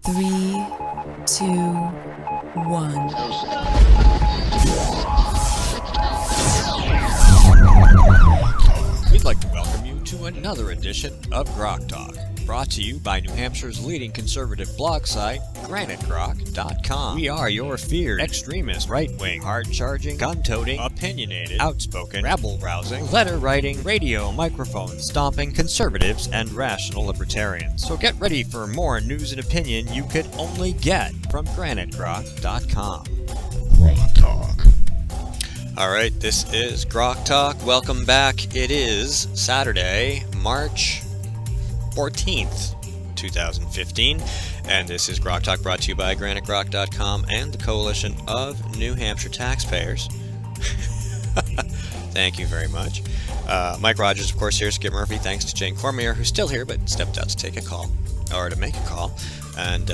Three, two, one. We'd like to welcome you to another edition of GrokTALK, brought to you by New Hampshire's leading conservative blog site, GrokTALK.com. We are your feared, extremist, right-wing, hard-charging, gun-toting, opinionated, outspoken, rabble-rousing, letter-writing, radio microphone stomping conservatives and rational libertarians. So get ready for more news and opinion you could only get from GrokTALK.com. GrokTALk. Alright, this is GrokTALK. Welcome back. It is Saturday, March 14th, 2015, and this is GrokTALK, brought to you by GrokTALK.com and the Coalition of New Hampshire Taxpayers. Thank you very much. Mike Rogers, of course, here. Skip Murphy. Thanks to Jane Cormier, who still here but stepped out to take a call, or to make a call. And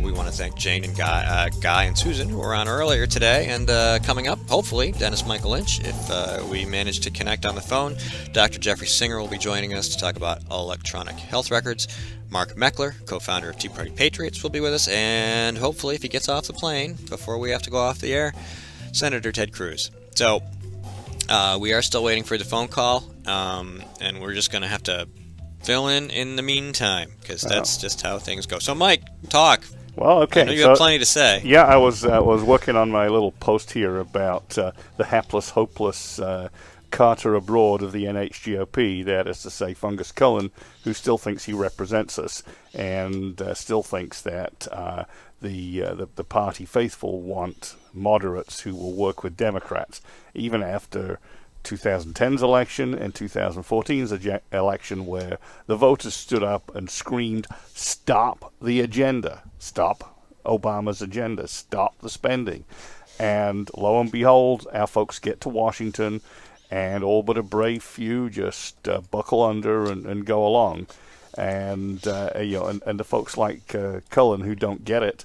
we want to thank Jane and Guy and Susan, who were on earlier today. And coming up, hopefully, Dennis Michael Lynch, if we manage to connect on the phone. Dr. Jeffrey Singer will be joining us to talk about electronic health records. Mark Meckler, co-founder of Tea Party Patriots, will be with us. And hopefully, if he gets off the plane before we have to go off the air, Senator Ted Cruz. So we are still waiting for the phone call, and we're just going to have to fill in the meantime, because that's just how things go. So, Mike, talk. Well, okay. I know you have plenty to say. Yeah, I was working on my little post here about the hapless, hopeless Carter abroad of the NHGOP, that is to say Fungus Cullen, who still thinks he represents us and still thinks that the party faithful want moderates who will work with Democrats, even after 2010's election and 2014's election, where the voters stood up and screamed, "Stop the agenda! Stop Obama's agenda! Stop the spending!" And lo and behold, our folks get to Washington, and all but a brave few just buckle under and go along. And the folks like Cullen, who don't get it,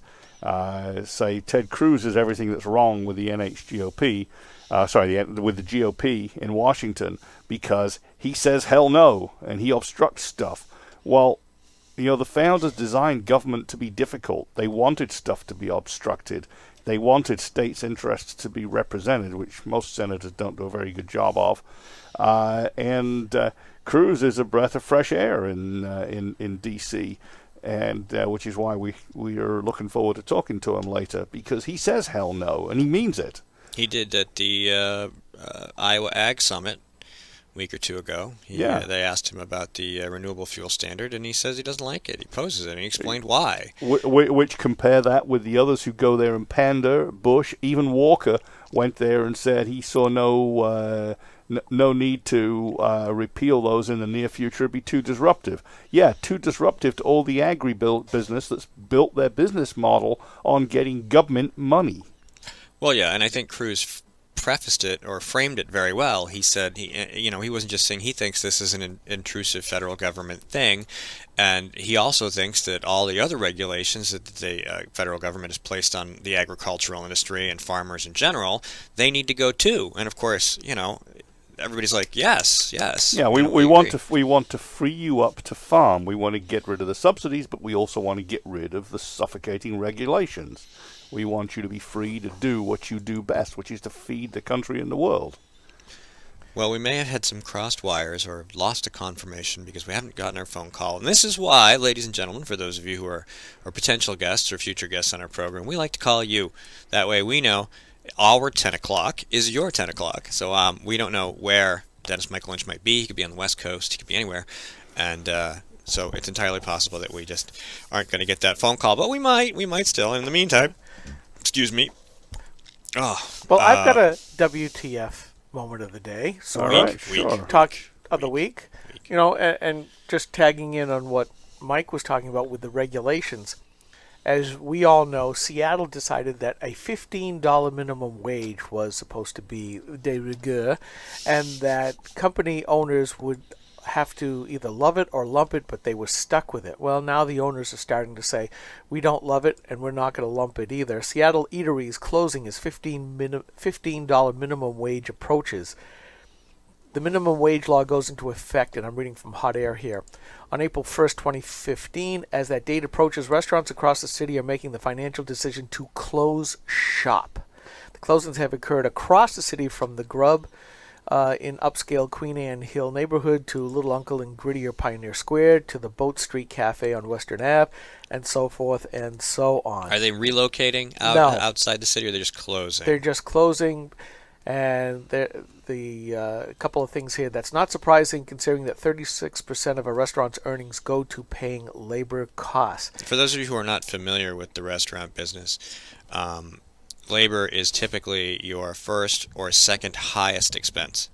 say Ted Cruz is everything that's wrong with the NHGOP. With the GOP in Washington, because he says hell no and he obstructs stuff. Well, the founders designed government to be difficult. They wanted stuff to be obstructed. They wanted states' interests to be represented, which most senators don't do a very good job of. And Cruz is a breath of fresh air in D.C., and which is why we are looking forward to talking to him later, because he says hell no and he means it. He did at the Iowa Ag Summit a week or two ago. They asked him about the renewable fuel standard, and he says he doesn't like it. He opposes it, and he explained why. Which compare that with the others who go there and pander. Bush, even Walker, went there and said he saw no need to repeal those in the near future. It'd be too disruptive. Yeah, too disruptive to all the agri-business that's built their business model on getting government money. Well, yeah, and I think Cruz prefaced it or framed it very well. He said he wasn't just saying he thinks this is an intrusive federal government thing, and he also thinks that all the other regulations that the federal government has placed on the agricultural industry and farmers in general, they need to go too. And of course, everybody's like, yes. Yeah, we want to free you up to farm. We want to get rid of the subsidies, but we also want to get rid of the suffocating regulations. We want you to be free to do what you do best, which is to feed the country and the world. Well, we may have had some crossed wires or lost a confirmation because we haven't gotten our phone call. And this is why, ladies and gentlemen, for those of you who are potential guests or future guests on our program, we like to call you. That way we know our 10 o'clock is your 10 o'clock. So we don't know where Dennis Michael Lynch might be. He could be on the West Coast. He could be anywhere. And so it's entirely possible that we just aren't going to get that phone call. But we might still. In the meantime, excuse me. Oh, well, I've got a WTF moment of the day. So talk of the week. And just tagging in on what Mike was talking about with the regulations. As we all know, Seattle decided that a $15 minimum wage was supposed to be de rigueur, and that company owners would have to either love it or lump it, but they were stuck with it. Well, now the owners are starting to say, we don't love it, and we're not going to lump it either. Seattle eateries closing as $15 minimum wage approaches. The minimum wage law goes into effect, and I'm reading from Hot Air here, on April 1st, 2015. As that date approaches, restaurants across the city are making the financial decision to close shop. The closings have occurred across the city, from the Grub in upscale Queen Anne Hill neighborhood to Little Uncle in grittier Pioneer Square to the Boat Street Cafe on Western Ave, and so forth and so on. Are they relocating outside the city, or they're just closing? They're just closing, and the couple of things here that's not surprising, considering that 36% of a restaurant's earnings go to paying labor costs. For those of you who are not familiar with the restaurant business, labor is typically your first or second highest expense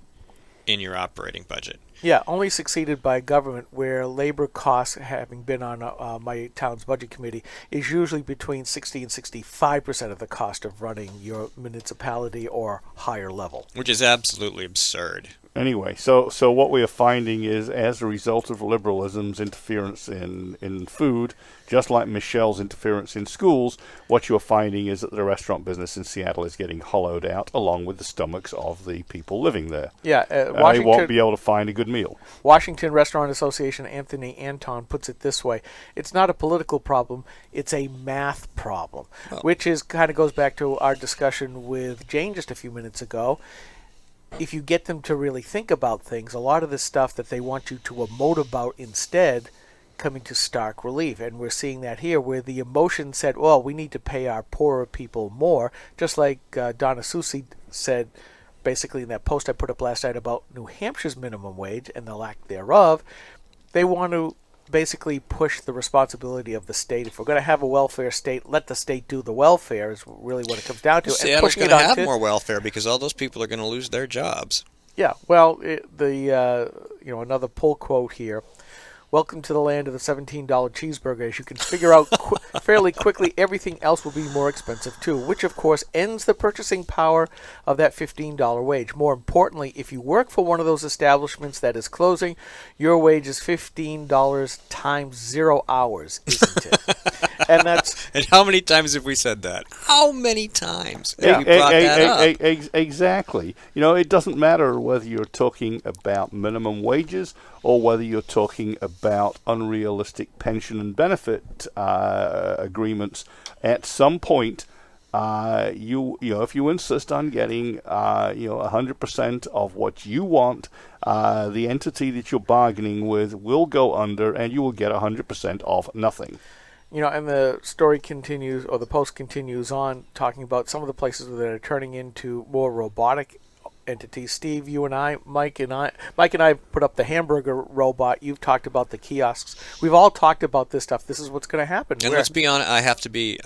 in your operating budget. Yeah, only succeeded by government, where labor costs, having been on my town's budget committee, is usually between 60 and 65% of the cost of running your municipality or higher level. Which is absolutely absurd. Anyway, so what we are finding is, as a result of liberalism's interference in food, just like Michelle's interference in schools, what you're finding is that the restaurant business in Seattle is getting hollowed out, along with the stomachs of the people living there. Yeah, they won't be able to find a good meal. Washington Restaurant Association Anthony Anton puts it this way: it's not a political problem, it's a math problem, which is kind of goes back to our discussion with Jane just a few minutes ago. If you get them to really think about things, a lot of the stuff that they want you to emote about instead coming to stark relief. And we're seeing that here, where the emotion said, well, we need to pay our poorer people more, just like Donna Susi said basically in that post I put up last night about New Hampshire's minimum wage and the lack thereof. They want to basically push the responsibility of the state. If we're going to have a welfare state, let the state do the welfare, is really what it comes down to. Seattle's going to have more welfare because all those people are going to lose their jobs. Yeah, well, another pull quote here. Welcome to the land of the $17 cheeseburger. As you can figure out fairly quickly, everything else will be more expensive too, which of course ends the purchasing power of that $15 wage. More importantly, if you work for one of those establishments that is closing, your wage is $15 times 0 hours, isn't it? And how many times have we said that? How many times have you brought that up? Exactly. It doesn't matter whether you're talking about minimum wages or whether you're talking about unrealistic pension and benefit agreements. At some point, if you insist on getting 100% of what you want, the entity that you're bargaining with will go under, and you will get 100% of nothing. And the story continues, or the post continues on, talking about some of the places that are turning into more robotic entities. Steve, you and I, Mike and I put up the hamburger robot. You've talked about the kiosks. We've all talked about this stuff. This is what's going to happen. And let's be honest, I have to be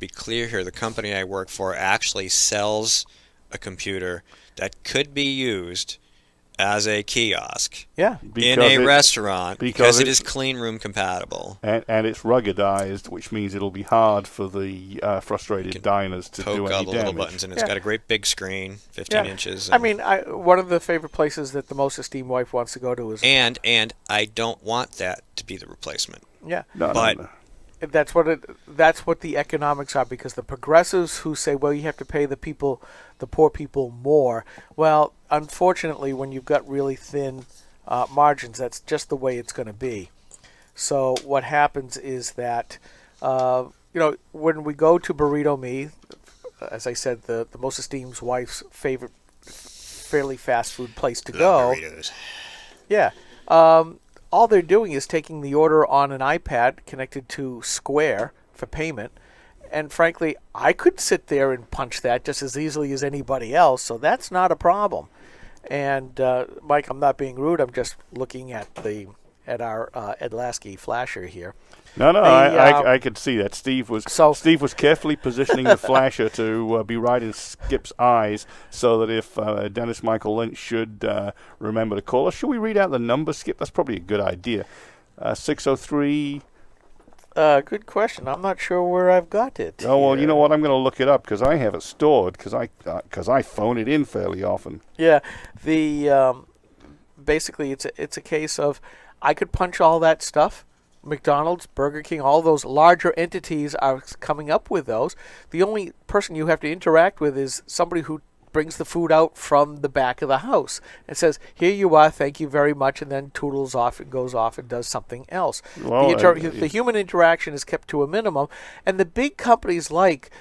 clear here. The company I work for actually sells a computer that could be used as a kiosk in a restaurant because it is clean room compatible. And it's ruggedized, which means it'll be hard for the frustrated diners to do any damage. Poke all the little buttons, and it's got a great big screen, 15 inches. One of the favorite places that the most esteemed wife wants to go to is... And I don't want that to be the replacement. Yeah. No. That's what the economics are, because the progressives who say, well, you have to pay the poor people more. Well, unfortunately, when you've got really thin margins, that's just the way it's going to be. So what happens is that, when we go to Burrito Me, as I said, the most esteemed wife's favorite fairly fast food place to go. Burritos. Yeah. All they're doing is taking the order on an iPad connected to Square for payment. And frankly, I could sit there and punch that just as easily as anybody else, so that's not a problem. And Mike, I'm not being rude. I'm just looking at our Ed Lasky flasher here. No, I could see that. Steve was carefully positioning the flasher to be right in Skip's eyes, so that if Dennis Michael Lynch should remember to call us. Should we read out the number, Skip? That's probably a good idea. 603... good question. I'm not sure where I've got it. Oh, well, you know what? I'm going to look it up because I have it stored because I phone it in fairly often. Yeah, basically it's a case of I could punch all that stuff. McDonald's, Burger King, all those larger entities are coming up with those. The only person you have to interact with is somebody who brings the food out from the back of the house and says, "Here you are, thank you very much," and then toodles off and goes off and does something else. Well, The human interaction is kept to a minimum, and the big companies like,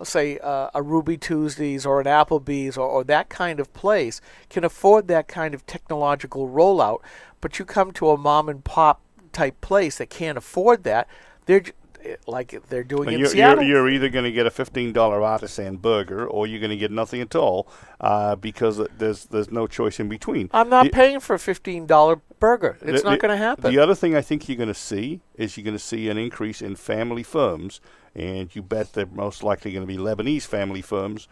say, a Ruby Tuesdays or an Applebee's or that kind of place can afford that kind of technological rollout. But you come to a mom and pop type place that can't afford that, they're doing in Seattle. You're either going to get a $15 artisan burger, or you're going to get nothing at all, because there's no choice in between. I'm not paying for a $15 burger. It's not going to happen. The other thing I think you're going to see is you're going to see an increase in family firms, and you bet they're most likely going to be Lebanese family firms.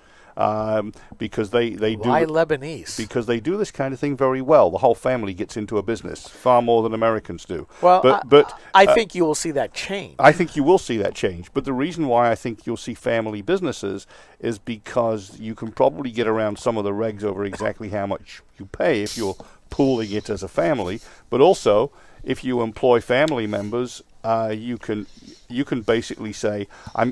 Because they do. Why Lebanese? Because they do this kind of thing very well. The whole family gets into a business far more than Americans do. Well, I think you will see that change. I think you will see that change. But the reason why I think you'll see family businesses is because you can probably get around some of the regs over exactly how much you pay if you're pooling it as a family. But also, if you employ family members, you can basically say,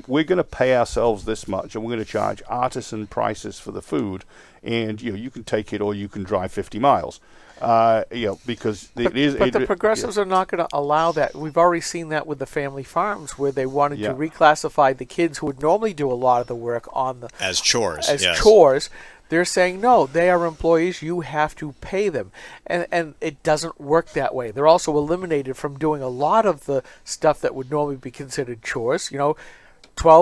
we're going to pay ourselves this much, and we're going to charge artisan prices for the food, and you can take it or you can drive 50 miles. Because the progressives are not going to allow that. We've already seen that with the family farms, where they wanted to reclassify the kids who would normally do a lot of the work on the as chores. Chores. They're saying, no, they are employees. You have to pay them. And it doesn't work that way. They're also eliminated from doing a lot of the stuff that would normally be considered chores. 12,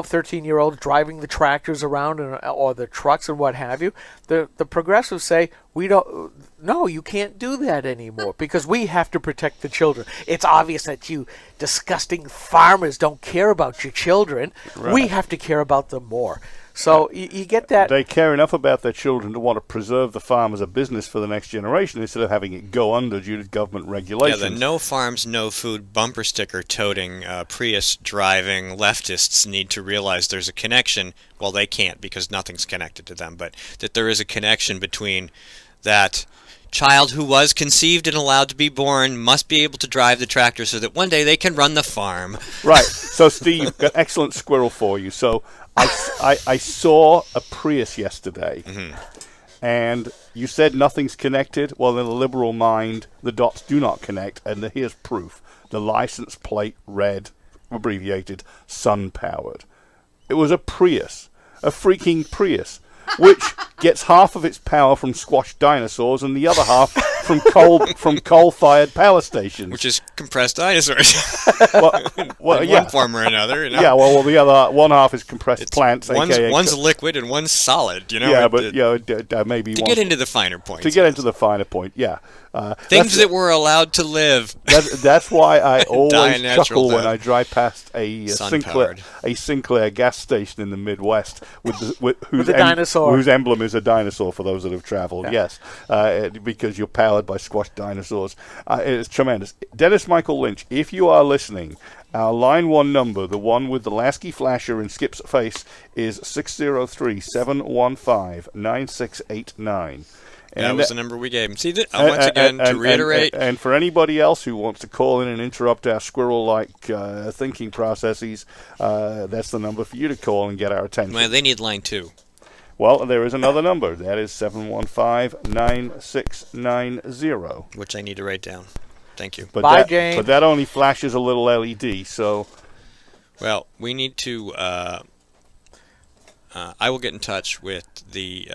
13-year-olds driving the tractors around or the trucks and what have you. The progressives say, no, you can't do that anymore because we have to protect the children. It's obvious that you disgusting farmers don't care about your children. Right. We have to care about them more. So you get that. They care enough about their children to want to preserve the farm as a business for the next generation instead of having it go under due to government regulations. Yeah, the no farms, no food bumper sticker toting, Prius driving leftists need to realize there's a connection. Well, they can't because nothing's connected to them, but that there is a connection between that child who was conceived and allowed to be born must be able to drive the tractor so that one day they can run the farm. Right. So, Steve, got an excellent squirrel for you. So I saw a Prius yesterday, and you said nothing's connected. Well, in a liberal mind, the dots do not connect, and here's proof. The license plate read, abbreviated, sun-powered. It was a Prius, a freaking Prius, which gets half of its power from squashed dinosaurs and the other half from coal-fired power stations. Which is compressed dinosaurs. One form or another. Yeah, well, the other one half is compressed plants. One's liquid and one's solid. Yeah, but maybe to get into the finer points. To get into the finer point, yeah. Things that were allowed to live. That's why I always chuckle when I drive past a Sinclair gas station in the Midwest whose dinosaur, whose emblem is a dinosaur. For those that have traveled, yes, because you're powered by squashed dinosaurs. It's tremendous. Dennis Michael Lynch, if you are listening, our line 1 number, the one with the Lasky flasher and Skip's face, is 603-715-9689. That was the number we gave him. See, once again, to reiterate. And for anybody else who wants to call in and interrupt our squirrel-like thinking processes, that's the number for you to call and get our attention. Well, they need line 2. Well, there is another number. That is 715-9690. Which I need to write down. Thank you. Bye, Jane. But that only flashes a little LED, so... Well, we need to... I will get in touch with the...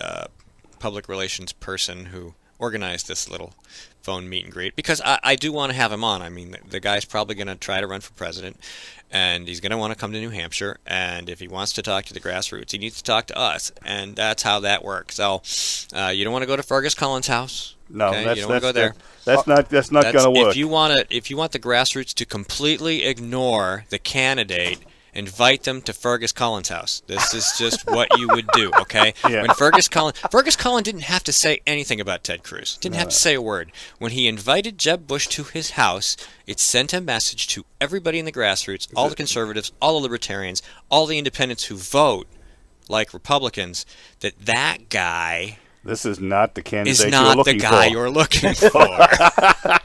public relations person who organized this little phone meet and greet, because I do want to have him on. I mean, the guy's probably going to try to run for president, and he's going to want to come to New Hampshire, and if he wants to talk to the grassroots, he needs to talk to us, and that's how that works. So you don't want to go to Fergus Cullen's house. No, okay? that's, you don't want to go there. That's not going to work. If you want the grassroots to completely ignore the candidate, invite them to Fergus Cullen's house. This is just what you would do, okay? Yeah. When Fergus Cullen didn't have to say anything about Ted Cruz. Didn't have to say a word. When he invited Jeb Bush to his house, it sent a message to everybody in the grassroots, all the conservatives, all the libertarians, all the independents who vote like Republicans, that guy... This is not the candidate you're looking for. Is not the guy you're looking for.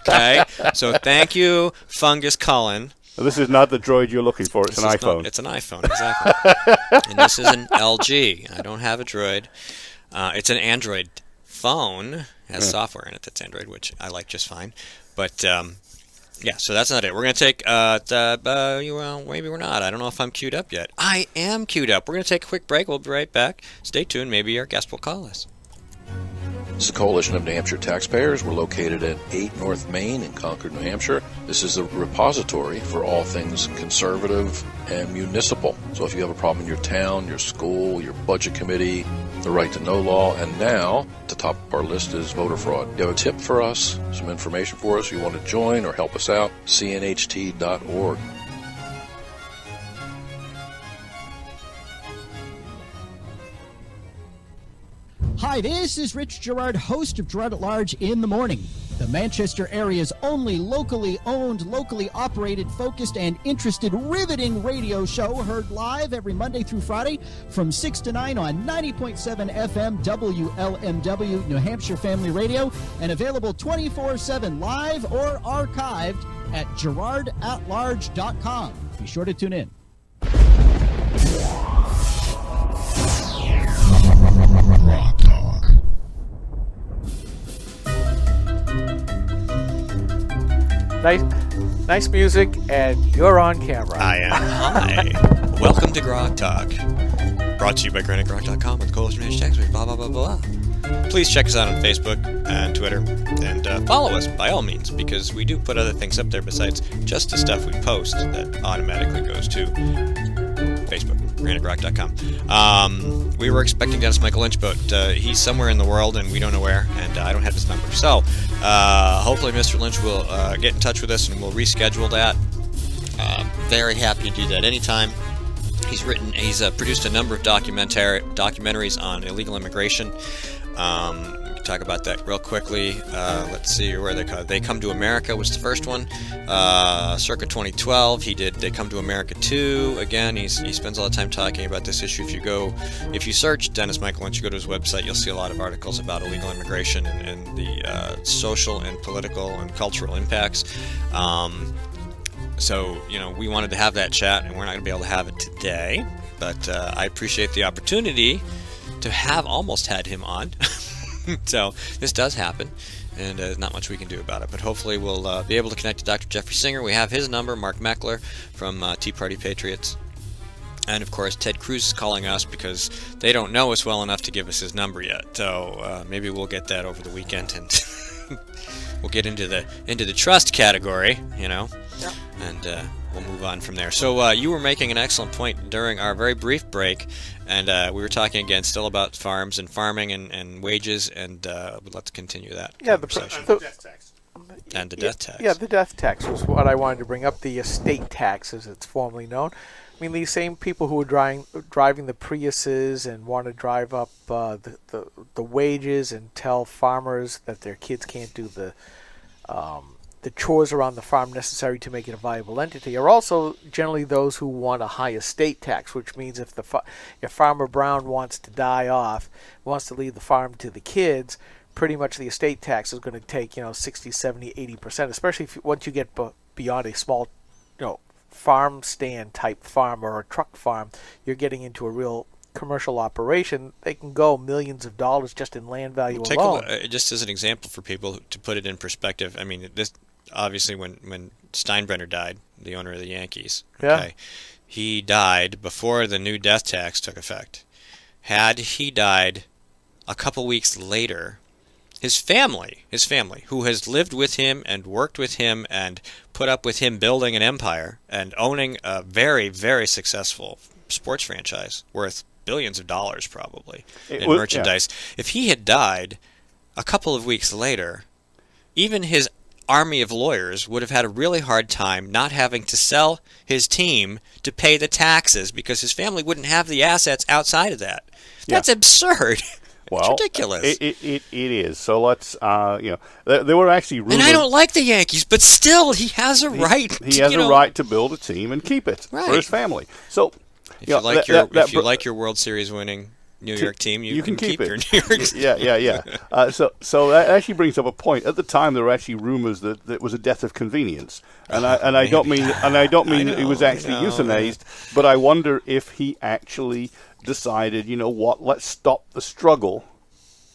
Okay? So thank you, Fungus Cullen. This is not the droid you're looking for. It's an iPhone. It's an iPhone, exactly. And this is an LG. I don't have a droid. It's an Android phone. It has software in it that's Android, which I like just fine. But yeah, so that's not it. We're going to take, well, maybe we're not. I don't know if I'm queued up yet. I am queued up. We're going to take a quick break. We'll be right back. Stay tuned. Maybe our guest will call us. This is the Coalition of New Hampshire Taxpayers. We're located at 8 North Main in Concord, New Hampshire. This is a repository for all things conservative and municipal. So if you have a problem in your town, your school, your budget committee, the right to know law, and now at the top of our list is voter fraud. You have a tip for us, some information for us, you want to join or help us out, cnht.org. Hi, this is Rich Gerard, host of Gerard at Large in the Morning, the Manchester area's only locally owned, locally operated, focused, and interested, riveting radio show, heard live every Monday through Friday from 6 to 9 on 90.7 FM WLMW New Hampshire Family Radio, and available 24/7 live or archived at gerardatlarge.com. Be sure to tune in. Nice music, and you're on camera. I am. Hi. Welcome to GrokTALK. Brought to you by GrokTALK.com with Coalition Hashtags, blah, blah, blah, blah. Please check us out on Facebook and Twitter, and follow us by all means, because we do put other things up there besides just the stuff we post that automatically goes to Facebook, GrokTALK.com. We were expecting Dennis Michael Lynch, but he's somewhere in the world, and we don't know where, and I don't have his number. So, hopefully Mr. Lynch will get in touch with us, and we'll reschedule that. Very happy to do that anytime. He's produced a number of documentaries on illegal immigration. We can talk about that real quickly. Let's see where They Come to America was the first one. Circa 2012, he did They Come to America 2. Again, he spends a lot of time talking about this issue. If you search Dennis Michael Lynch, you go to his website, you'll see a lot of articles about illegal immigration and the social and political and cultural impacts. So, we wanted to have that chat, and we're not going to be able to have it today, but I appreciate the opportunity to have almost had him on. So, this does happen, and there's not much we can do about it, but hopefully we'll be able to connect to Dr. Jeffrey Singer. We have his number, Mark Meckler from Tea Party Patriots. And, of course, Ted Cruz is calling us because they don't know us well enough to give us his number yet. So, maybe we'll get that over the weekend, and we'll get into the trust category, Yep. And we'll move on from there. So you were making an excellent point during our very brief break, and we were talking again still about farms and farming and wages, and let's continue that conversation. The death tax. And the death tax. Yeah, the death tax was what I wanted to bring up, the estate tax as it's formally known. I mean, these same people who are driving the Priuses and want to drive up the wages and tell farmers that their kids can't do the chores around the farm necessary to make it a viable entity are also generally those who want a high estate tax, which means if Farmer Brown wants to die off, wants to leave the farm to the kids, pretty much the estate tax is going to take 60, 70, 80%, especially once you get beyond a small farm stand type farm or a truck farm. You're getting into a real commercial operation. They can go millions of dollars just in land value alone. Just as an example for people to put it in perspective, I mean, this obviously when Steinbrenner died, the owner of the Yankees, he died before the new death tax took effect. Had he died a couple weeks later, his family, who has lived with him and worked with him and put up with him building an empire and owning a very, very successful sports franchise worth billions of dollars probably in merchandise. Yeah. If he had died a couple of weeks later, even his army of lawyers would have had a really hard time not having to sell his team to pay the taxes because his family wouldn't have the assets outside of that. That's absurd. Well, it's ridiculous. It is. So let's, there were actually rumors. And I don't like the Yankees, but still, he has a right. He has a right to build a team and keep it for his family. So, if you like your World Series winning New York team, you can keep your New York team. Yeah. So that actually brings up a point. At the time, there were actually rumors that it was a death of convenience, and I don't mean he was actually euthanized, but I wonder if he actually decided, let's stop the struggle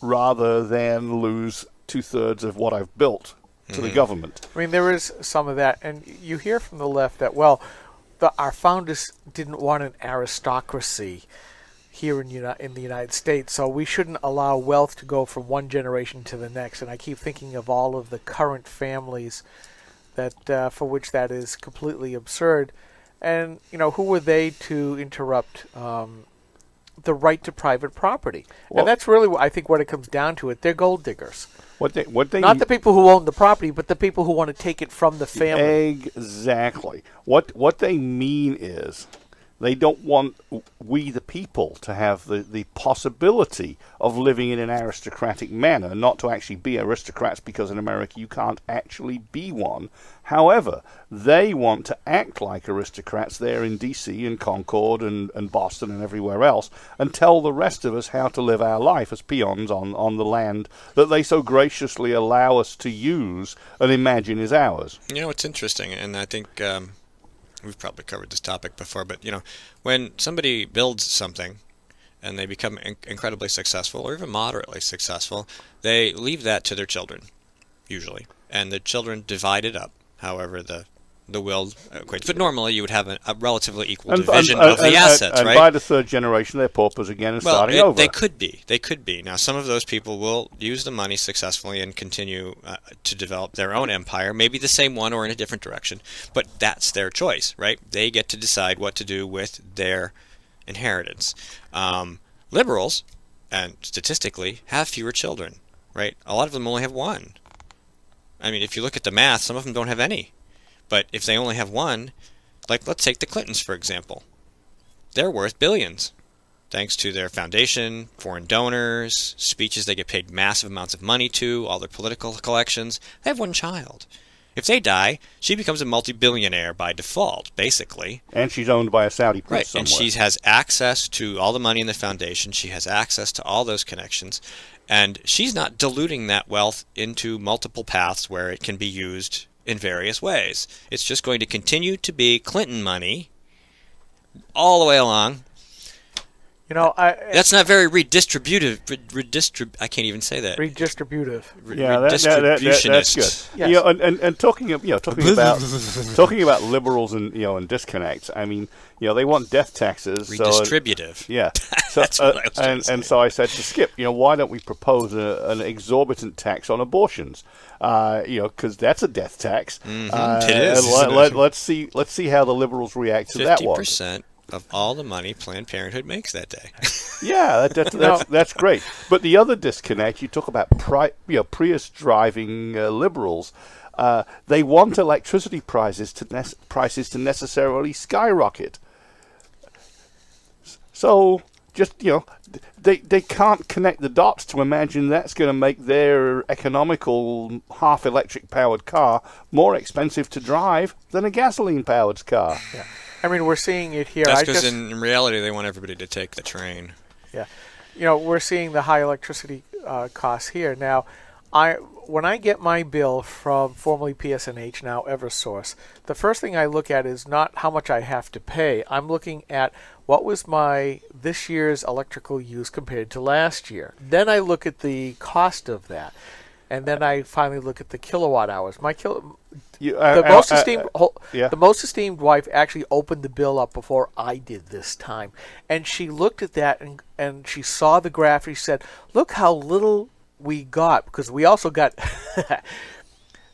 rather than lose 2/3 of what I've built to the government. I mean, there is some of that, and you hear from the left that, well, our founders didn't want an aristocracy here in the United States, so we shouldn't allow wealth to go from one generation to the next. And I keep thinking of all of the current families that for which that is completely absurd. And, who were they to interrupt the right to private property? Well, and that's really, I think, what it comes down to. They're gold diggers. What they Not the people who own the property, but the people who want to take it from the family. Exactly. What they mean is they don't want we the people to have the possibility of living in an aristocratic manner, not to actually be aristocrats, because in America you can't actually be one. However, they want to act like aristocrats there in D.C. and Concord and Boston and everywhere else, and tell the rest of us how to live our life as peons on the land that they so graciously allow us to use and imagine is ours. It's interesting, and I think we've probably covered this topic before, but when somebody builds something and they become incredibly successful or even moderately successful, they leave that to their children, usually, and the children divide it up however the will equates. But normally you would have a relatively equal division of the assets, and right? by the third generation, they're paupers again and starting over. They could be. Now, some of those people will use the money successfully and continue to develop their own empire, maybe the same one or in a different direction. But that's their choice, right? They get to decide what to do with their inheritance. Liberals, and statistically, have fewer children, right? A lot of them only have one. I mean, if you look at the math, some of them don't have any. But if they only have one, like let's take the Clintons, for example. They're worth billions, thanks to their foundation, foreign donors, speeches they get paid massive amounts of money to, all their political collections. They have one child. If they die, she becomes a multi-billionaire by default, basically. And she's owned by a Saudi prince somewhere. And she has access to all the money in the foundation. She has access to all those connections. And she's not diluting that wealth into multiple paths where it can be used in various ways. It's just going to continue to be Clinton money all the way along. That's not very redistributive. I can't even say that. Redistributive. Redistributionist. That's good. Yes. And talking about liberals and disconnects. I mean, they want death taxes. Redistributive. So, That's what I was trying to say. And so I said to Skip, why don't we propose an exorbitant tax on abortions? Because that's a death tax. It is. Let's see how the liberals react to that one. 50% of all the money Planned Parenthood makes that day. Yeah, that's great. But the other disconnect, you talk about Prius driving liberals. They want electricity prices to necessarily skyrocket. So just they can't connect the dots to imagine that's going to make their economical half electric powered car more expensive to drive than a gasoline powered car. Yeah. I mean, we're seeing it here. That's because in reality they want everybody to take the train. Yeah. We're seeing the high electricity costs here. Now, when I get my bill from formerly PSNH, now Eversource, the first thing I look at is not how much I have to pay. I'm looking at what was my this year's electrical use compared to last year. Then I look at the cost of that. And then I finally look at the kilowatt hours. The most esteemed wife actually opened the bill up before I did this time, and she looked at that and she saw the graph. And she said, "Look how little we got," because we also got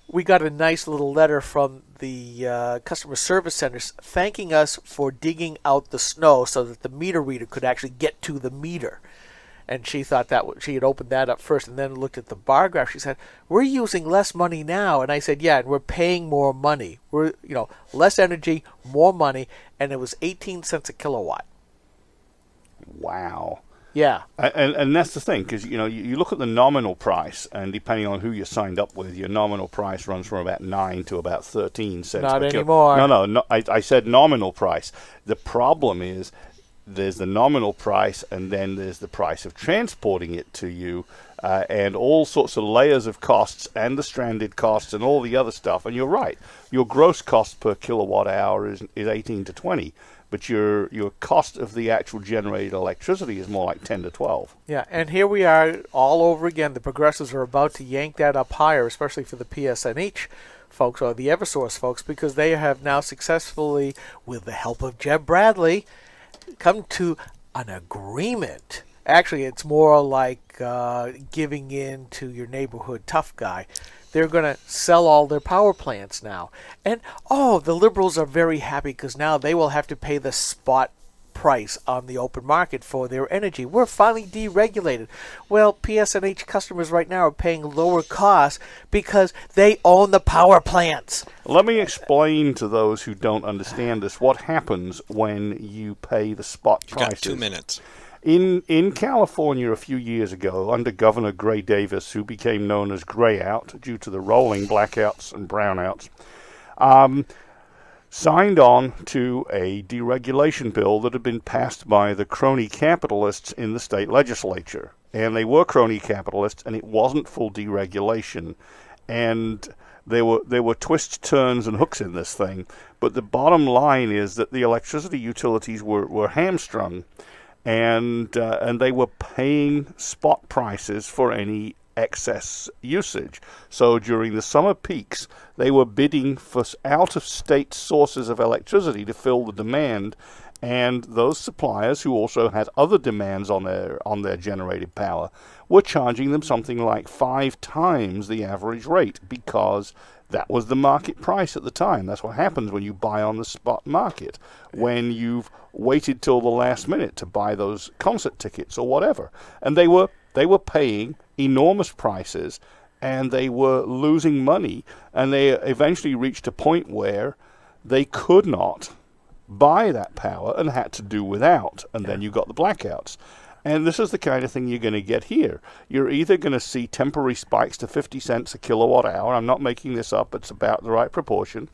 we got a nice little letter from the customer service centers thanking us for digging out the snow so that the meter reader could actually get to the meter. And she thought that she had opened that up first and then looked at the bar graph. She said, "We're using less money now." And I said, "Yeah, and we're paying more money. We're, less energy, more money." And it was 18 cents a kilowatt. Wow. Yeah. And that's the thing, because, you look at the nominal price, and depending on who you're signed up with, your nominal price runs from about 9 to about 13 cents Not per anymore. No, I said nominal price. The problem is, there's the nominal price, and then there's the price of transporting it to you, and all sorts of layers of costs, and the stranded costs, and all the other stuff. And you're right, your gross cost per kilowatt hour is 18 to 20, but your cost of the actual generated electricity is more like 10 to 12. Yeah, and here we are all over again. The progressives are about to yank that up higher, especially for the PSNH folks or the Eversource folks, because they have now successfully, with the help of Jeb Bradley, come to an agreement. Actually, it's more like giving in to your neighborhood tough guy. They're going to sell all their power plants now. And, the Liberals are very happy because now they will have to pay the spot price on the open market for their energy. We're finally deregulated. Well, PSNH customers right now are paying lower costs because they own the power plants. Let me explain to those who don't understand this what happens when you pay the spot prices. You've got 2 minutes. In California a few years ago, under Governor Gray Davis, who became known as Gray Out due to the rolling blackouts and brownouts, signed on to a deregulation bill that had been passed by the crony capitalists in the state legislature. And they were crony capitalists, and it wasn't full deregulation. And there were twists, turns, and hooks in this thing. But the bottom line is that the electricity utilities were hamstrung, and they were paying spot prices for any excess usage. So during the summer peaks, they were bidding for out-of-state sources of electricity to fill the demand, and those suppliers, who also had other demands on their generated power, were charging them something like 5 times the average rate, because that was the market price at the time. That's what happens when you buy on the spot market, when you've waited till the last minute to buy those concert tickets or whatever. And they were paying enormous prices, and they were losing money, and they eventually reached a point where they could not buy that power and had to do without, and then you got the blackouts. And this is the kind of thing you're going to get here. You're either going to see temporary spikes to 50 cents a kilowatt hour, I'm not making this up, it's about the right proportion,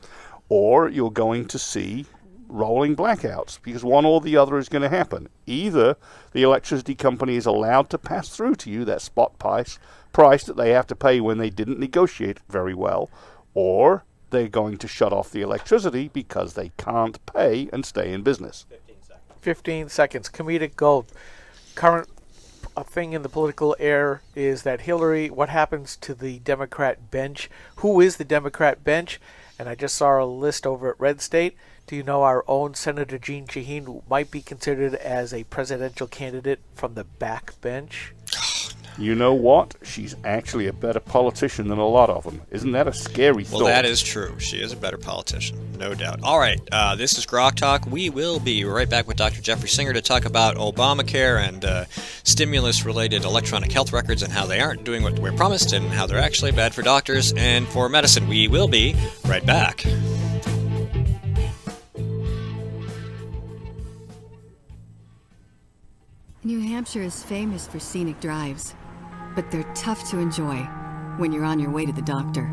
or you're going to see rolling blackouts, because one or the other is going to happen. Either the electricity company is allowed to pass through to you that spot price that they have to pay when they didn't negotiate very well, or they're going to shut off the electricity because they can't pay and stay in business. 15 seconds. Comedic gold. Current thing in the political air is that Hillary, what happens to the Democrat bench? Who is the Democrat bench? And I just saw a list over at Red State. Do you know our own Senator Jeanne Shaheen, who might be considered as a presidential candidate from the backbench? You know what? She's actually a better politician than a lot of them. Isn't that a scary thought? Well, that is true. She is a better politician, no doubt. All right, this is GrokTALK. We will be right back with Dr. Jeffrey Singer to talk about Obamacare and stimulus-related electronic health records and how they aren't doing what we're promised and how they're actually bad for doctors and for medicine. We will be right back. New Hampshire is famous for scenic drives, but they're tough to enjoy when you're on your way to the doctor.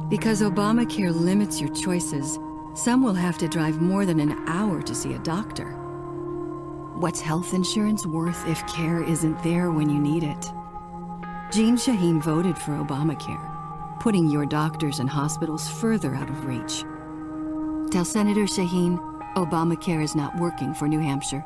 Because Obamacare limits your choices, some will have to drive more than an hour to see a doctor. What's health insurance worth if care isn't there when you need it? Jeanne Shaheen voted for Obamacare, putting your doctors and hospitals further out of reach. Tell Senator Shaheen Obamacare is not working for New Hampshire.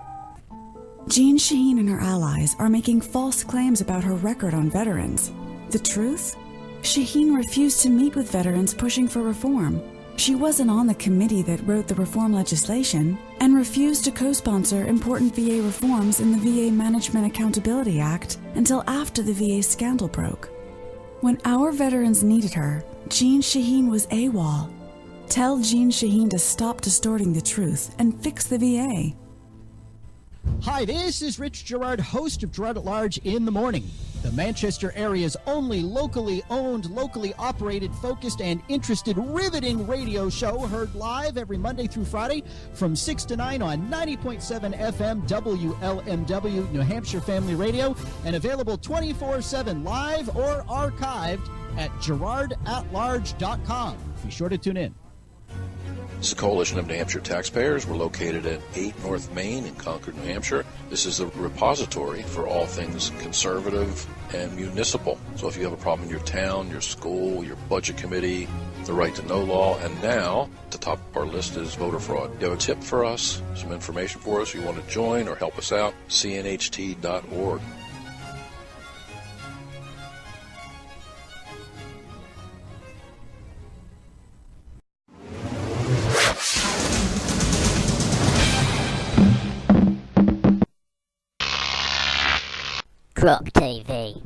Jeanne Shaheen and her allies are making false claims about her record on veterans. The truth? Shaheen refused to meet with veterans pushing for reform. She wasn't on the committee that wrote the reform legislation and refused to co-sponsor important VA reforms in the VA Management Accountability Act until after the VA scandal broke. When our veterans needed her, Jeanne Shaheen was AWOL. Tell Jeanne Shaheen to stop distorting the truth and fix the VA. Hi, this is Rich Gerard, host of Gerard at Large in the Morning, the Manchester area's only locally owned, locally operated, focused, and interested riveting radio show, heard live every Monday through Friday from 6 to 9 on 90.7 FM WLMW New Hampshire Family Radio, and available 24/7 live or archived at GerardAtLarge.com. Be sure to tune in. This is a coalition of New Hampshire taxpayers. We're located at 8 North Main in Concord, New Hampshire. This is the repository for all things conservative and municipal. So if you have a problem in your town, your school, your budget committee, the right to know law, and now at the top of our list is voter fraud. You have a tip for us, some information for us, you want to join or help us out, cnht.org. GrokTV.